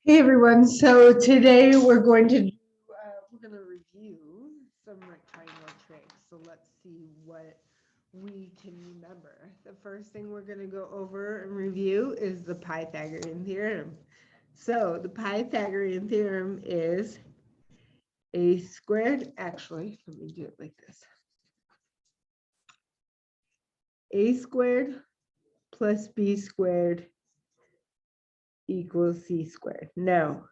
Hey everyone, so today we're going to review some rectangle tricks. So let's see what we can remember. The first thing we're going to go over and review is the Pythagorean theorem. So the Pythagorean theorem is a squared, actually, let me do it like this. A squared plus B squared equals C squared. Now,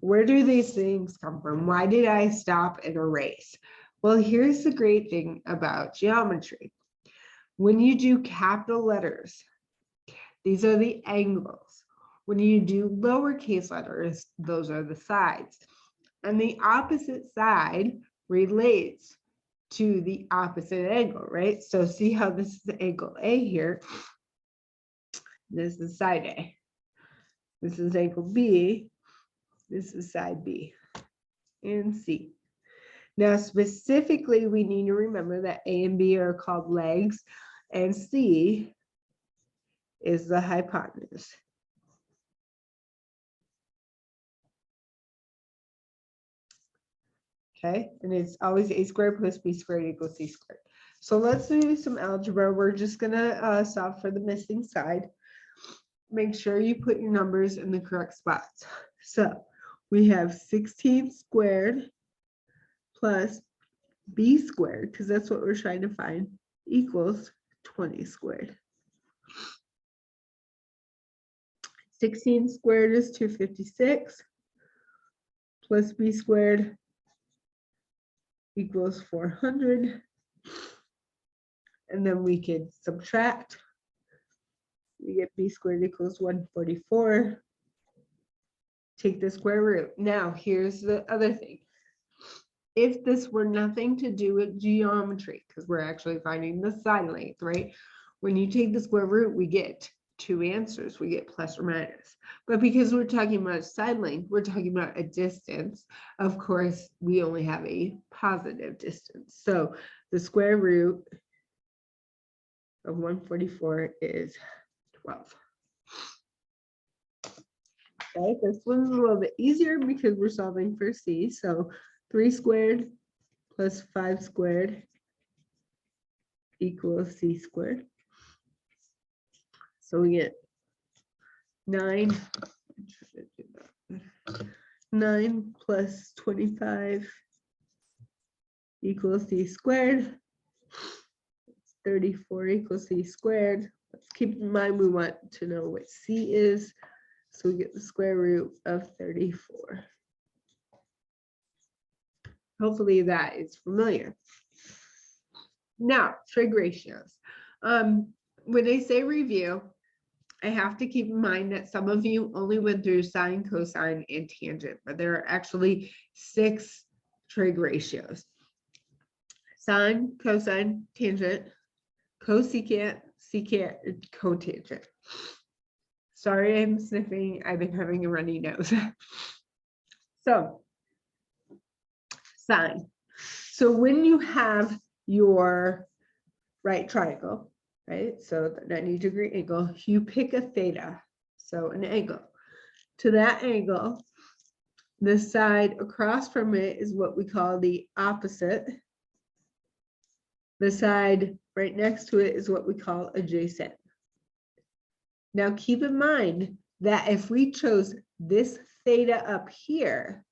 where do these things come from? Why did I stop and erase? Well, here's the great thing about geometry. When you do capital letters, these are the angles. When you do lowercase letters, those are the sides. And the opposite side relates to the opposite angle, right? So see how this is the angle A here. This is side A. This is angle B. This is side B and C. Now, specifically, we need to remember that A and B are called legs, and C is the hypotenuse. Okay, and it's always A squared plus B squared equals C squared. So let's do some algebra. We're just gonna solve for the missing side. Make sure you put your numbers in the correct spots. So we have 16 squared plus B squared, because that's what we're trying to find, equals 20 squared. 16 squared is 256 plus B squared equals 400. And then we could subtract. We get B squared equals 144. Take the square root. Now, here's the other thing. If this were nothing to do with geometry, because we're actually finding the side length, right? When you take the square root, we get two answers. We get plus or minus. But because we're talking about side length, we're talking about a distance. Of course, we only have a positive distance. So the square root of 144 is 12. Okay, this one's a little bit easier because we're solving for C. So 3 squared plus 5 squared equals C squared. So we get 9 plus 25 equals C squared. 34 equals C squared. Let's keep in mind we want to know what C is. So we get the square root of 34. Hopefully that is familiar. Now, trig ratios. When I say review, I have to keep in mind that some of you only went through sine, cosine, and tangent, but there are actually 6 trig ratios. Sine, cosine, tangent, cosecant, secant, and cotangent. Sorry, I'm sniffing. I've been having a runny nose. So, sine. So when you have your right triangle, right? So the 90-degree angle, you pick a theta, so an angle. To that angle, the side across from it is what we call the opposite. The side right next to it is what we call adjacent. Now keep in mind that if we chose this theta up here,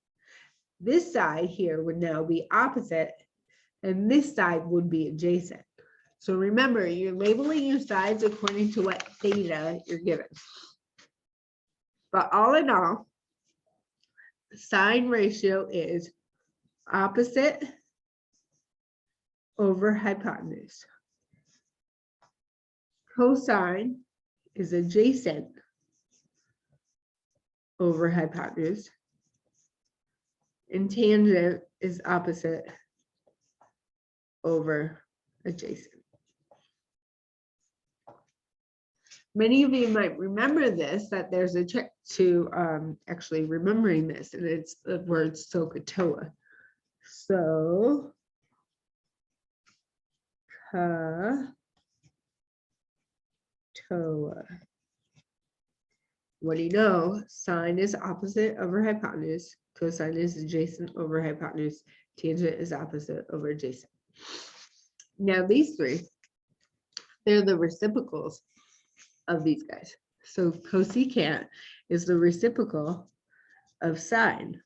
this side here would now be opposite, and this side would be adjacent. So remember, you're labeling your sides according to what theta you're given. But all in all, the sine ratio is opposite over hypotenuse. Cosine is adjacent over hypotenuse. And tangent is opposite over adjacent. Many of you might remember this, that there's a trick to actually remembering this, and it's the word SOHCAHTOA. So, SOHCAHTOA. what do you know? Sine is opposite over hypotenuse. Cosine is adjacent over hypotenuse. Tangent is opposite over adjacent. Now these three, they're the reciprocals of these guys. So cosecant is the reciprocal of sine.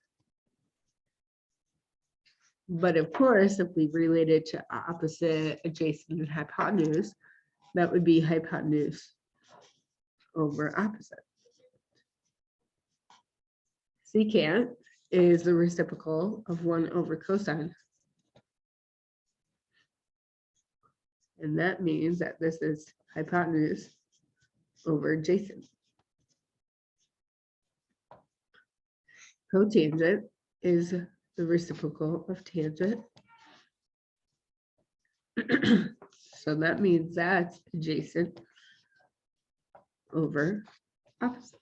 But of course, if we relate it to opposite, adjacent, and hypotenuse, that would be hypotenuse over opposite. Secant is the reciprocal of 1 over cosine. And that means that this is hypotenuse over adjacent. Cotangent is the reciprocal of tangent. So that means that's adjacent over opposite.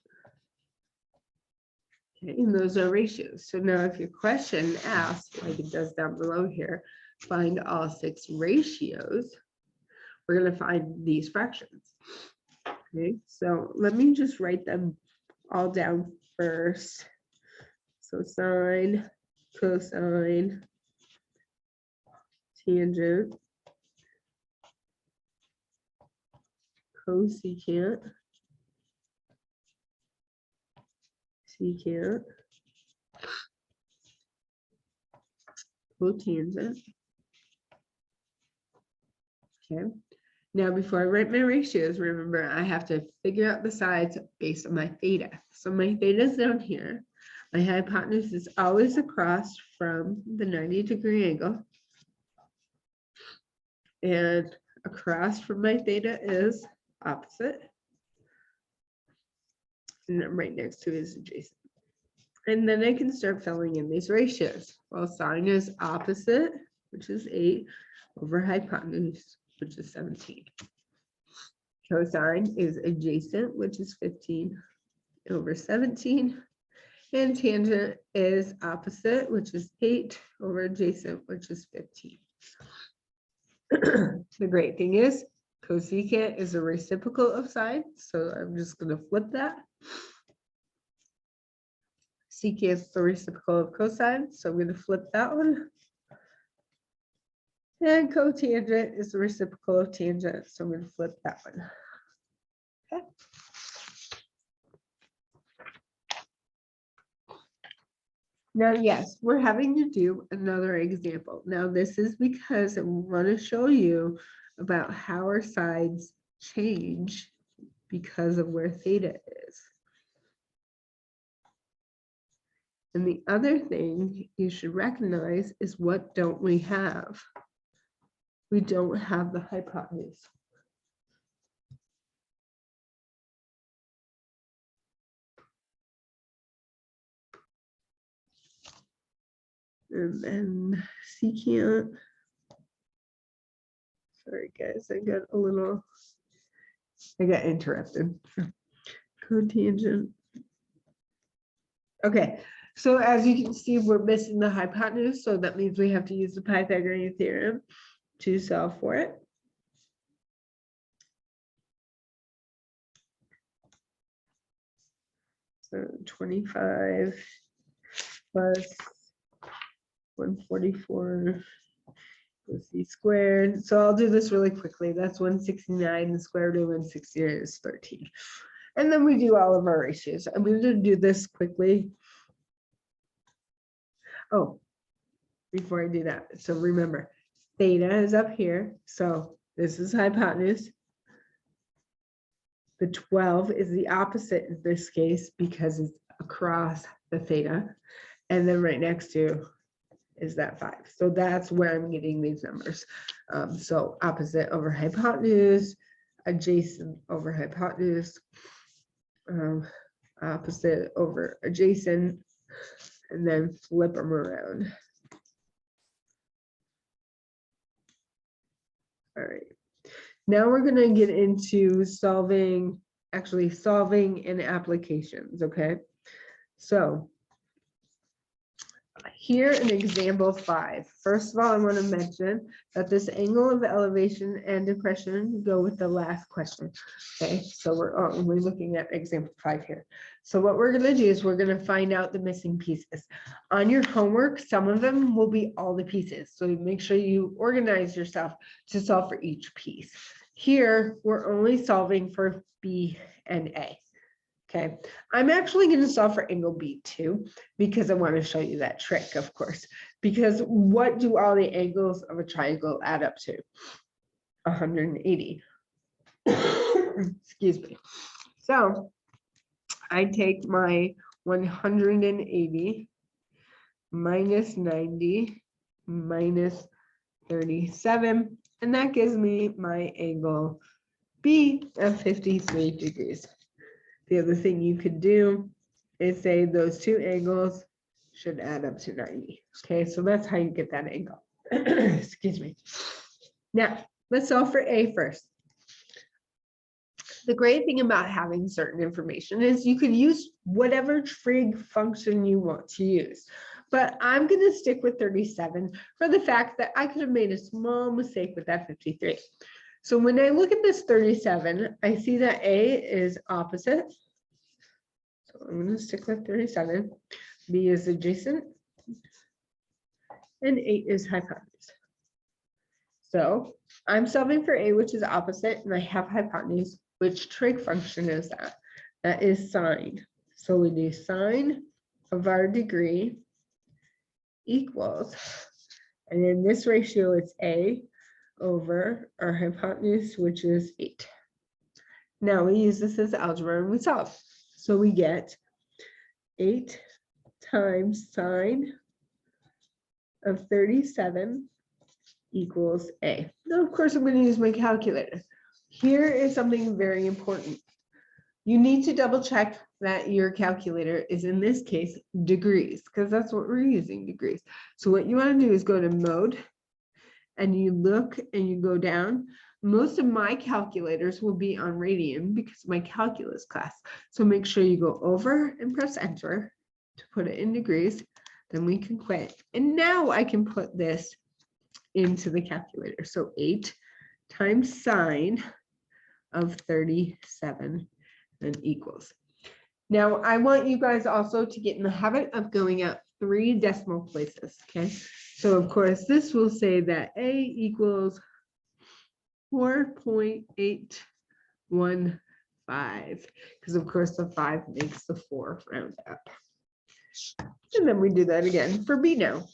Okay, and those are ratios. So now if your question asks, like it does down below here, find all 6 ratios, we're going to find these fractions. Okay, so let me just write them all down first. So sine, cosine, tangent, cosecant, secant, cotangent. Okay. Now, before I write my ratios, remember I have to figure out the sides based on my theta. So my theta is down here. My hypotenuse is always across from the 90-degree angle. And across from my theta is opposite. And then right next to it is adjacent. And then I can start filling in these ratios. Well, sine is opposite, which is 8, over hypotenuse, which is 17. Cosine is adjacent, which is 15 over 17. And tangent is opposite, which is 8 over adjacent, which is 15. The great thing is cosecant is a reciprocal of sine. So I'm just going to flip that. Secant is the reciprocal of cosine. So I'm going to flip that one. And cotangent is the reciprocal of tangent. So I'm going to flip that one. Okay. Now, yes, we're having to do another example. Now, this is because I want to show you about how our sides change because of where theta is. And the other thing you should recognize is, what don't we have? We don't have the hypotenuse. And then secant. Sorry guys, I got interrupted. Cotangent. Okay, so as you can see, we're missing the hypotenuse, so that means we have to use the Pythagorean theorem to solve for it. So 25 plus 144 plus c squared. So I'll do this really quickly. That's 169. The square root of 169 is 13. And then we do all of our ratios. I'm going to do this quickly. Oh, before I do that, so remember, theta is up here. So this is hypotenuse. The 12 is the opposite in this case because it's across the theta. And then right next to is that 5. So that's where I'm getting these numbers. So opposite over hypotenuse, adjacent over hypotenuse, opposite over adjacent, and then flip them around. All right. Now we're going to get into solving and applications, okay? So Here in example 5, first of all, I want to mention that this angle of elevation and depression go with the last question. Okay, so we're only looking at example 5 here. So what we're going to do is we're going to find out the missing pieces. On your homework, some of them will be all the pieces. So make sure you organize yourself to solve for each piece. Here, we're only solving for B and A. Okay, I'm actually going to solve for angle B too, because I want to show you that trick, of course, because what do all the angles of a triangle add up to? 180. Excuse me. So I take my 180 minus 90 minus 37, and that gives me my angle B of 53 degrees. The other thing you could do is say those two angles should add up to 90. Okay, so that's how you get that angle. Excuse me. Now, let's solve for A first. The great thing about having certain information is you can use whatever trig function you want to use. But I'm going to stick with 37 for the fact that I could have made a small mistake with that 53. So when I look at this 37, I see that A is opposite. So I'm going to stick with 37. B is adjacent. And 8 is hypotenuse. So I'm solving for A, which is opposite, and I have hypotenuse. Which trig function is that? That is sine. So we do sine of our degree equals, and in this ratio, it's A over our hypotenuse, which is 8. Now we use this as algebra and we solve. So we get 8 times sine of 37 equals A. Now, of course, I'm going to use my calculator. Here is something very important. You need to double check that your calculator is, in this case, degrees, because that's what we're using, degrees. So what you want to do is go to mode, and you look and you go down. Most of my calculators will be on radian because of my calculus class. So make sure you go over and press enter to put it in degrees. Then we can quit. And now I can put this into the calculator. So 8 times sine of 37 then equals. Now I want you guys also to get in the habit of going out 3 decimal places. Okay. So of course this will say that A equals 4.815, because of course the 5 makes the 4 round up. And then we do that again for B now.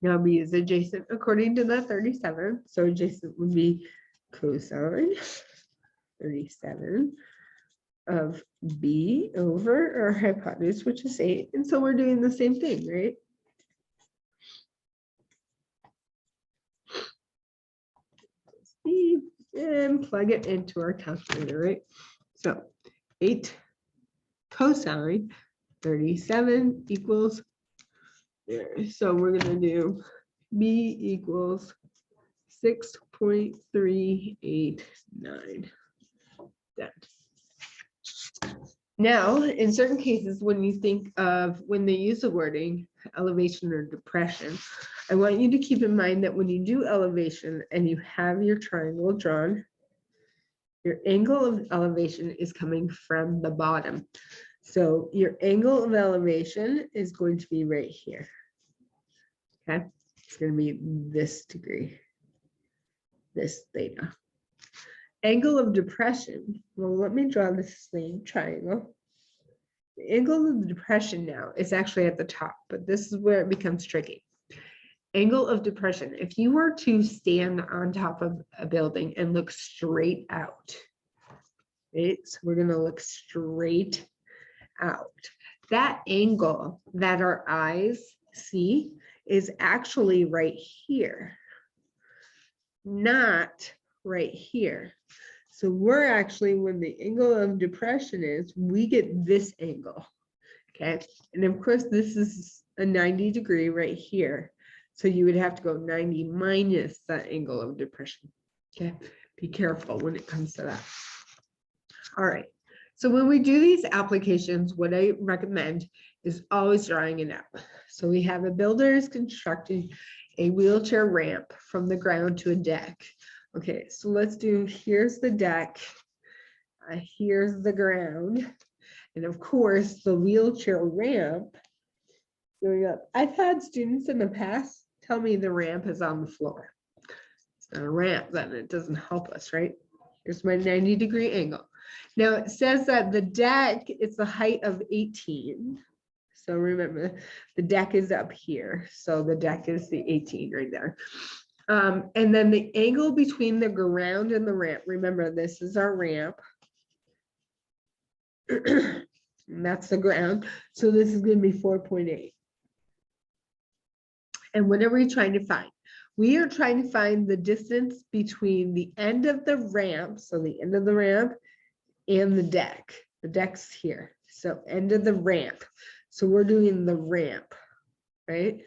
Now B is adjacent according to the 37. So adjacent would be cosine 37 of B over our hypotenuse, which is 8. And so we're doing the same thing, right? And plug it into our calculator, right? So 8 cosine 37 equals there. So we're going to do B equals 6.389. Done. Now, in certain cases, when you think of when they use the wording elevation or depression, I want you to keep in mind that when you do elevation and you have your triangle drawn, your angle of elevation is coming from the bottom. So your angle of elevation is going to be right here. Okay, it's going to be this degree, this theta. Angle of depression, well, let me draw the same triangle. The angle of depression now is actually at the top, but this is where it becomes tricky. Angle of depression, if you were to stand on top of a building and look straight out, right? So we're going to look straight out. That angle that our eyes see is actually right here, not right here. So we're actually, when the angle of depression is, we get this angle, okay? And of course, this is a 90 degree right here. So you would have to go 90 minus that angle of depression, okay? Be careful when it comes to that. All right, So when we do these applications, what I recommend is always drawing it out. So we have a builder is constructing a wheelchair ramp from the ground to a deck. Okay, so let's do, here's the deck, here's the ground, and of course the wheelchair ramp going up. I've had students in the past tell me the ramp is on the floor. It's not a ramp, then it doesn't help us, right? Here's my 90-degree angle. Now it says that the deck is the height of 18. So remember, the deck is up here. So the deck is the 18 right there. And then the angle between the ground and the ramp, remember this is our ramp. And that's the ground. So this is going to be 4.8. And what are we trying to find? We are trying to find the distance between the end of the ramp, so the end of the ramp, and the deck. The deck's here. So end of the ramp. So we're doing the ramp, right?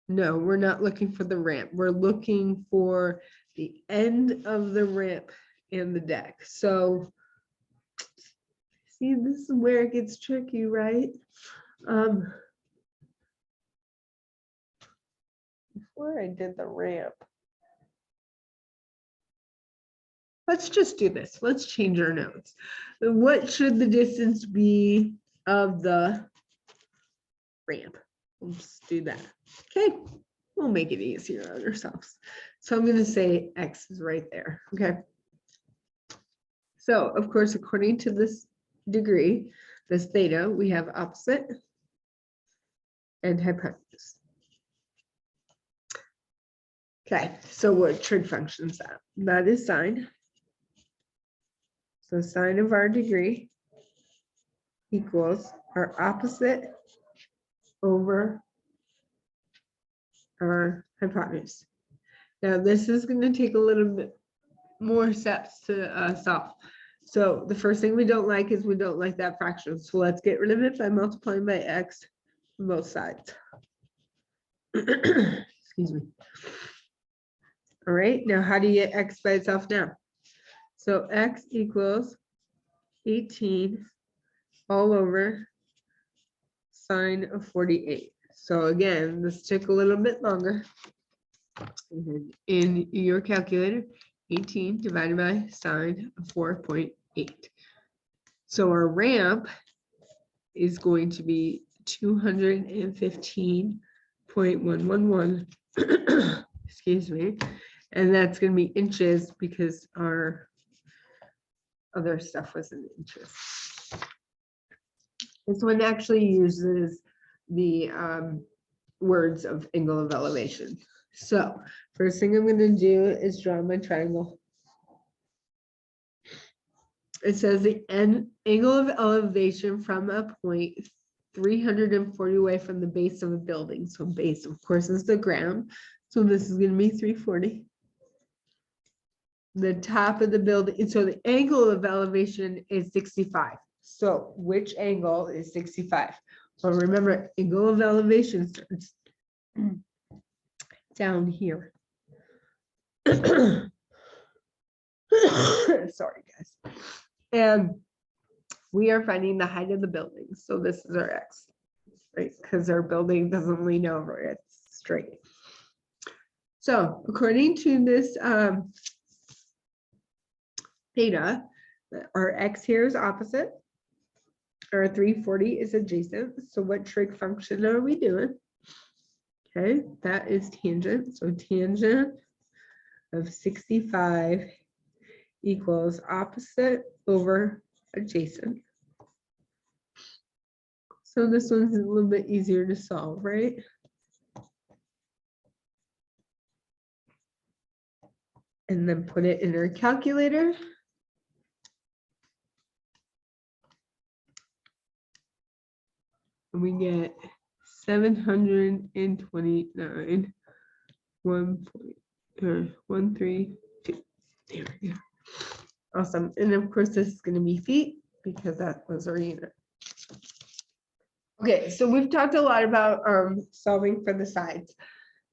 No, we're not looking for the ramp. We're looking for the end of the ramp and the deck. So see, this is where it gets tricky, right? Before I did the ramp, let's just do this. Let's change our notes. What should the distance be of the ramp? Let's do that. Okay, we'll make it easier on ourselves. So I'm going to say X is right there. Okay. So of course, according to this degree, this theta, we have opposite and hypotenuse. Okay, so what trig function is that? That is sine. So sine of our degree equals our opposite over our hypotenuse. Now this is going to take a little bit more steps to solve. So the first thing we don't like is we don't like that fraction. So let's get rid of it by multiplying by x on both sides. Excuse me. All right, now how do you get x by itself now? So x equals 18 all over sine of 48. So again, this took a little bit longer. In your calculator, 18 divided by sine of 4.8. So our ramp is going to be 215.111. Excuse me. And that's going to be inches because our other stuff was in inches. This one actually uses the words of angle of elevation. So first thing I'm going to do is draw my triangle. It says the angle of elevation from a point 340 away from the base of a building. So base, of course, is the ground. So this is going to be 340. The top of the building, so the angle of elevation is 65. So which angle is 65? Well, remember, angle of elevation starts down here. Sorry, guys. And we are finding the height of the building. So this is our x, right? Because our building doesn't lean over, it's straight. So according to this theta, our x here is opposite, our 340 is adjacent. So what trig function are we doing? Okay, that is tangent. So tangent of 65 equals opposite over adjacent. So this one's a little bit easier to solve, right? And then put it in our calculator. And we get 729, 1.132. There we go. Awesome. And of course, this is going to be feet because that was our unit. Okay, so we've talked a lot about solving for the sides.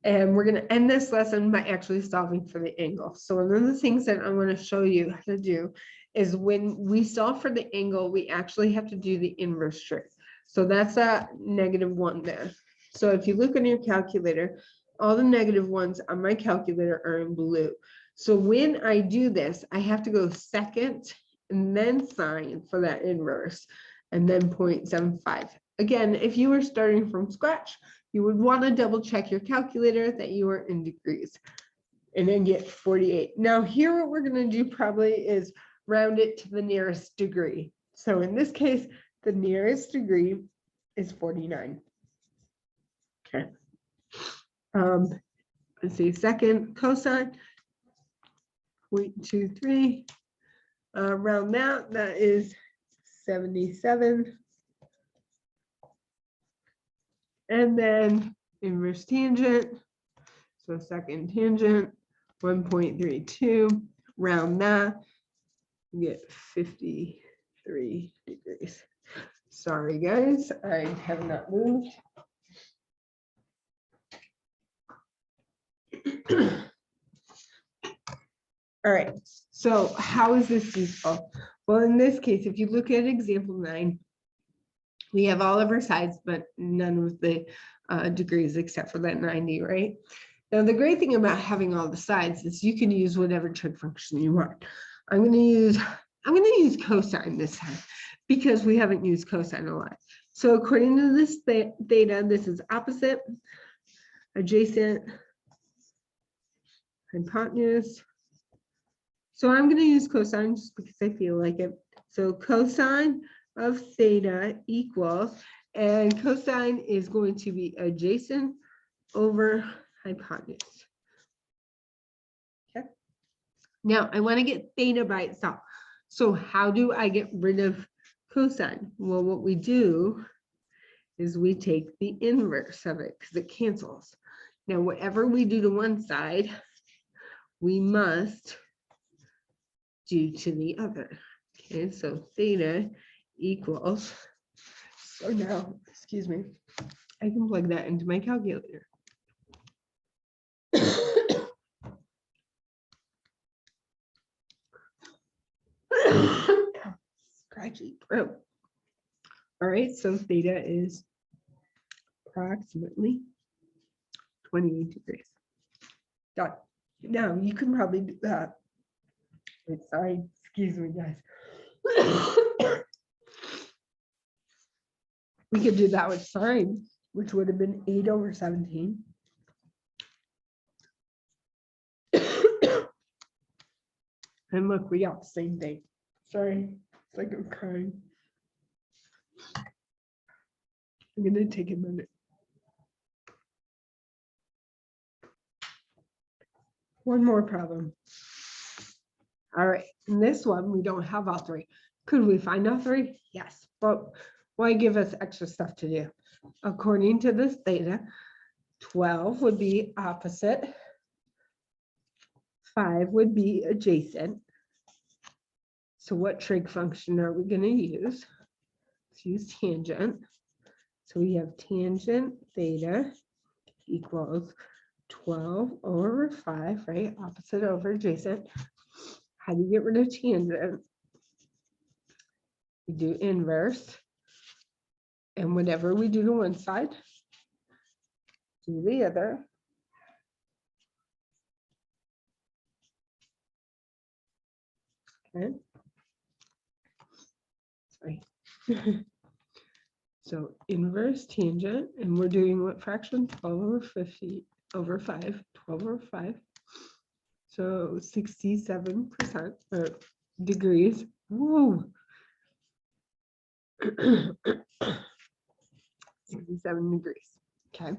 And we're going to end this lesson by actually solving for the angle. So one of the things that I want to show you how to do is when we solve for the angle, we actually have to do the inverse trig. So that's a -1 there. So if you look on your calculator, all the -1s on my calculator are in blue. So when I do this, I have to go second and then sign for that inverse and then 0.75. Again, if you were starting from scratch, you would want to double check your calculator that you are in degrees and then get 48. Now here, what we're going to do probably is round it to the nearest degree. So in this case, the nearest degree is 49. Okay. Let's see, second cosine, 0.23. Round that is 77. And then inverse tangent, so second tangent, 1.32. Round that, you get 53 degrees. Sorry, guys, I have not moved. All right, so how is this useful? Well, in this case, if you look at example 9, we have all of our sides, but none of the degrees except for that 90, right? Now, the great thing about having all the sides is you can use whatever trig function you want. I'm going to use cosine this time because we haven't used cosine a lot. So according to this theta, this is opposite, adjacent, hypotenuse. So I'm going to use cosine just because I feel like it. So cosine of theta equals, and cosine is going to be adjacent over hypotenuse. Okay. Now I want to get theta by itself. So how do I get rid of cosine? Well, what we do is we take the inverse of it because it cancels. Now, whatever we do to one side, we must do to the other. Okay, so theta equals, so now, excuse me, I can plug that into my calculator. Scratchy throat. All right, so theta is approximately 28 degrees. Done. Now you can probably do that. Wait, sorry, excuse me, guys. We could do that with sine, which would have been 8 over 17. And look, we got the same thing. Sorry, it's like I'm crying. I'm gonna take a minute. One more problem. All right, in this one, we don't have all three. Could we find all three? Yes, but why give us extra stuff to do? According to this theta, 12 would be opposite, 5 would be adjacent. So what trig function are we going to use? Let's use tangent. So we have tangent theta equals 12 over 5, right? Opposite over adjacent. How do you get rid of tangent? We do inverse. And whatever we do to one side, do the other. Okay. Sorry. So inverse tangent, and we're doing what fraction? 12 over 50 over 5, 12 over 5. So 67% or degrees. Whoa. 67 degrees. Okay.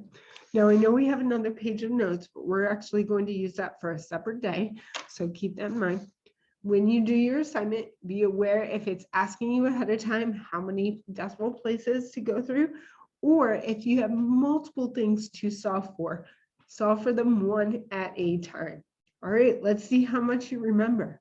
Now I know we have another page of notes, but we're actually going to use that for a separate day. So keep that in mind. When you do your assignment, be aware if it's asking you ahead of time how many decimal places to go through, or if you have multiple things to solve for them one at a time. All right, let's see how much you remember.